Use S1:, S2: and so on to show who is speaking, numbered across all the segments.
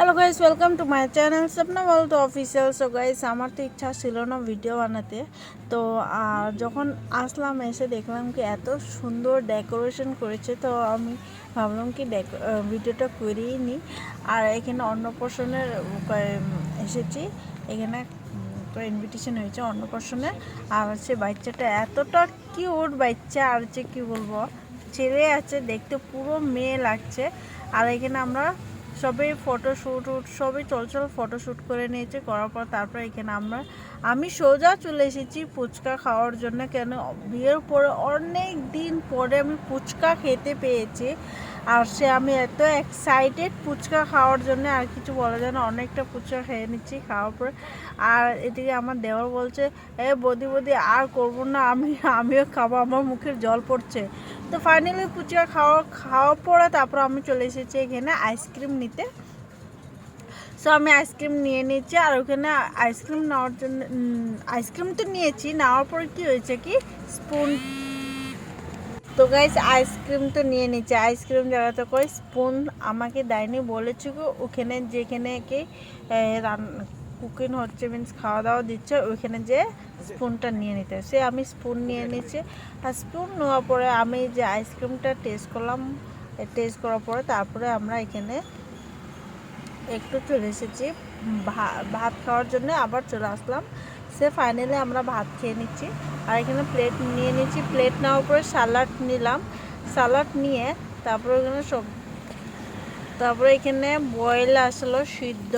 S1: Hello guys, welcome to my channel Swapna বলতো official. So guys, আমার তো ইচ্ছা ছিল না ভিডিও বানাতে, তো যখন আসলাম এসে দেখলাম কি এত সুন্দর ডেকোরেশন করেছে, তো আমি ভাবলাম কি ভিডিওটা করেই নিই। আর এখানে অন্নপ্রাশনের এসেছি, এখানে ইনভিটেশন হয়েছে অন্নপ্রাশনের। আর হচ্ছে বাচ্চাটা এতটা কিউট বাচ্চা, আর হচ্ছে কী বলবো, ছেলে আছে দেখতে পুরো মেয়ে লাগছে। আর এখানে আমরা সবাই ফটোশ্যুট সবই চলচল ফটোশ্যুট করে নিয়েছে, করার পর তারপর এখানে আমি সোজা চলে এসেছি ফুচকা খাওয়ার জন্য। কেন বিয়ের পরে অনেক দিন পরে আমি ফুচকা খেতে পেয়েছি, আর আমি এত এক্সাইটেড ফুচকা খাওয়ার জন্য, আর কিছু বলা যায় না। অনেকটা ফুচকা খেয়ে নিচ্ছি খাওয়ার পরে। আর এদিকে আমার দেওর বলছে, বদি আর করবো না, আমিও খাবো, আমার মুখের জল পড়ছে। তো ফাইনালি ফুচকা খাওয়ার পরে তারপর আমি চলে এসেছি এখানে আইসক্রিম নিতে। সো আমি আইসক্রিম নিয়ে নিয়েছি, আর ওখানে আইসক্রিম নেওয়ার জন্য আইসক্রিম তো নিয়েছি, নেওয়ার পরে কি হয়েছে কি স্পুন। তো গাইস, আইসক্রিম তো নিয়ে নিচ্ছে, আইসক্রিম জায়গাতে করে স্পুন আমাকে দেয়নি, বলেছি কি ওখানে যেখানে কি কুকিং হচ্ছে, মিন্স খাওয়া দাওয়া দিচ্ছে, ওইখানে যে স্পুনটা নিয়ে নিতে। আমি স্পুন নিয়ে নিচ্ছি। আর স্পুন নেওয়ার পরে আমি যে আইসক্রিমটা টেস্ট করলাম, টেস্ট করার পরে তারপরে আমরা এখানে একটু চলে এসেছি ভাত খাওয়ার জন্য, আবার চলে আসলাম। ফাইনালি আমরা ভাত খেয়ে নিচ্ছি। আর এখানে প্লেট নিয়ে নিচ্ছি, প্লেট নেওয়ার পরে স্যালাড নিলাম, স্যালাড নিয়ে তারপরে এখানে বয়েল আসলো সিদ্ধ,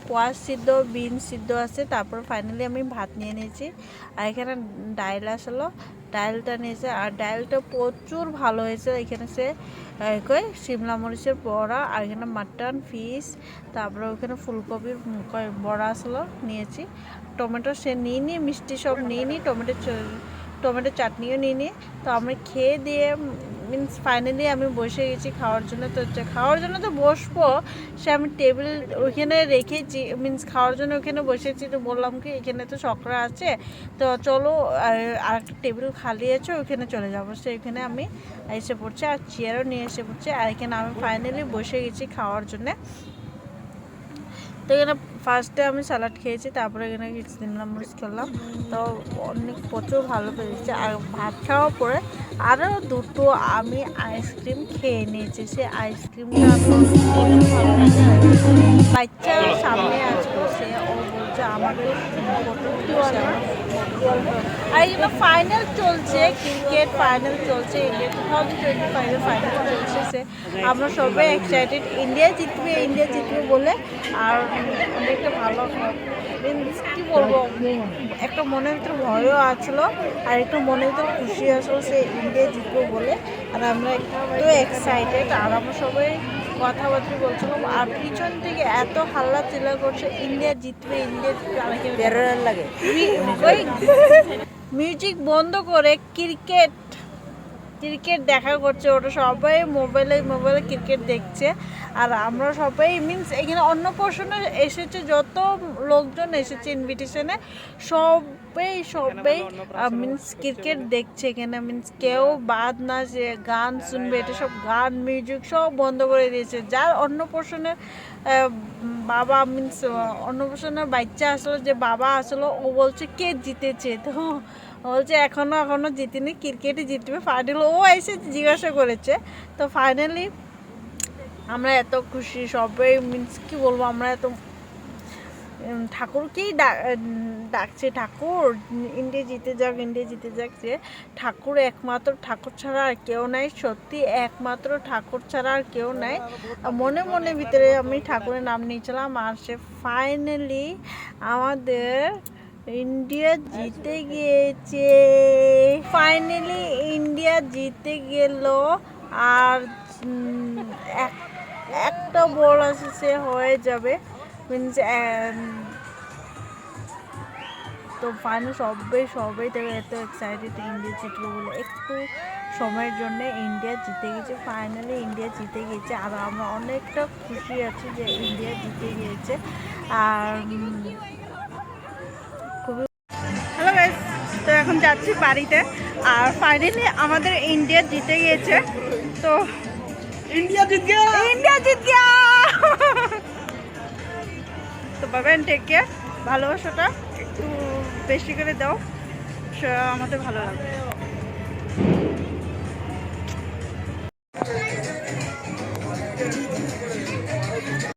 S1: কোয়াশ সিদ্ধ, বিন সিদ্ধ আছে। তারপর ফাইনালি আমি ভাত নিয়ে নিয়েছি। আর এখানে ডাল আসলো, ডালটা নিয়েছে, আর ডালটা প্রচুর ভালো হয়েছে। এখানে শিমলা মরিচের বড়া, আর এখানে মাটন ফিশ, তারপরে ওখানে ফুলকপির বড়া আসলো নিয়েছি। টমেটো নিয়ে নিই, মিষ্টি সব নিয়ে নিই, টমেটো চাটনিও নিয়ে নিই। তো আমি খেয়ে দিয়ে মিন্স ফাইনালি আমি বসে গেছি খাওয়ার জন্য। তো খাওয়ার জন্য তো বসবো, আমি টেবিল ওইখানে রেখেছি, মিন্স খাওয়ার জন্য ওখানে বসেছি। তো বললাম কি এখানে তো সকরা আছে, তো চলো আর একটা টেবিল খালি আছে, ওইখানে চলে যাবো। ওইখানে আমি এসে পড়ছি, আর চেয়ারও নিয়ে এসে পড়ছি। আর এখানে আমি ফাইনালি বসে গেছি খাওয়ার জন্যে। তো এখানে ফার্স্টে আমি স্যালাড খেয়েছি, তারপরে এখানে শিমলা মরিচ খেলাম, তো প্রচুর ভালো পেয়েছি। আর ভাত খাওয়ার পরে আরও দুটো আমি আইসক্রিম খেয়ে নিয়েছি। সেই আইসক্রিমটা আমি ভালো বাচ্চা সামনে আসবো, ও বলছে আমাকে আর এগুলো ফাইনাল চলছে, ক্রিকেট ফাইনাল চলছে, ইন্ডিয়া 2025 ফাইনাল চলছে। আমরা সবাই এক্সাইটেড ইন্ডিয়া জিতবে বলে। আর অনেকটা ভালো, কী বলবো, একটা মনের ভিতরে ভয়ও আসলো, আর একটু মনের ভিতরে খুশি আসলো সে ইন্ডিয়া জিতবো বলে। আর আমরা একটু এক্সাইটেড, আর আমরা সবাই কথাবার্তা বলছিলাম, আর পিছন থেকে এত হাল্লা চিল্লা করছে ইন্ডিয়া জিতবে। লাগে মিউজিক বন্ধ করে ক্রিকেট দেখা করছে, ওটা সবাই মোবাইলে ক্রিকেট দেখছে। আর আমরা সবাই মিন্স এখানে অন্নপ্রাশনে এসেছে, যত লোকজন এসেছে ইনভিটেশনে, সবাই মিন্স ক্রিকেট দেখছে এখানে। মিন্স কেউ বাদ না যে গান শুনবে, এটা সব গান মিউজিক সব বন্ধ করে দিয়েছে। যার অন্নপ্রাশনের বাবা, মিন্স অন্নপ্রাশনের বাচ্চা আসলো, যে বাবা আসলো, ও বলছে কে জিতেছে, তো বলছে এখনো জিতিনি, ক্রিকেটে জিতবে ফাইনাল, ও এসে জিজ্ঞাসা করেছে। তো ফাইনালি আমরা এত খুশি সবাই, মিন্স কি বলবো, আমরা এত ঠাকুরকেই ডাকছে, ঠাকুর ইন্ডিয়া জিতে যাক, যে ঠাকুর একমাত্র, ঠাকুর ছাড়া আর কেউ নাই, সত্যি একমাত্র ঠাকুর ছাড়া আর কেউ নাই। মনে ভিতরে আমি ঠাকুরের নাম নিয়েছিলাম। আর ফাইনালি আমাদের ইন্ডিয়া জিতে গিয়েছে, ফাইনালি ইন্ডিয়া জিতে গেল। আর একটা বল আছে, সে হয়ে যাবে, মিনস তো ফাইনাল সবাই থেকে এত এক্সাইটেড ইন্ডিয়া জিতবে বলে। একটু সময়ের জন্য ইন্ডিয়া জিতে গেছে, ফাইনালি ইন্ডিয়া জিতে গেছে। আর আমরা অনেকটা খুশি আছি যে ইন্ডিয়া জিতে গিয়েছে। আর খুবই হ্যালো গাইস, তো এখন যাচ্ছি বাড়িতে। আর ফাইনালি আমাদের ইন্ডিয়া জিতে গিয়েছে, তো ইন্ডিয়া জিত গিয়া বাই টেক কেয়ার। ভালোবাসাটা একটু বেশি করে দাও, আমাদের ভালো লাগবে।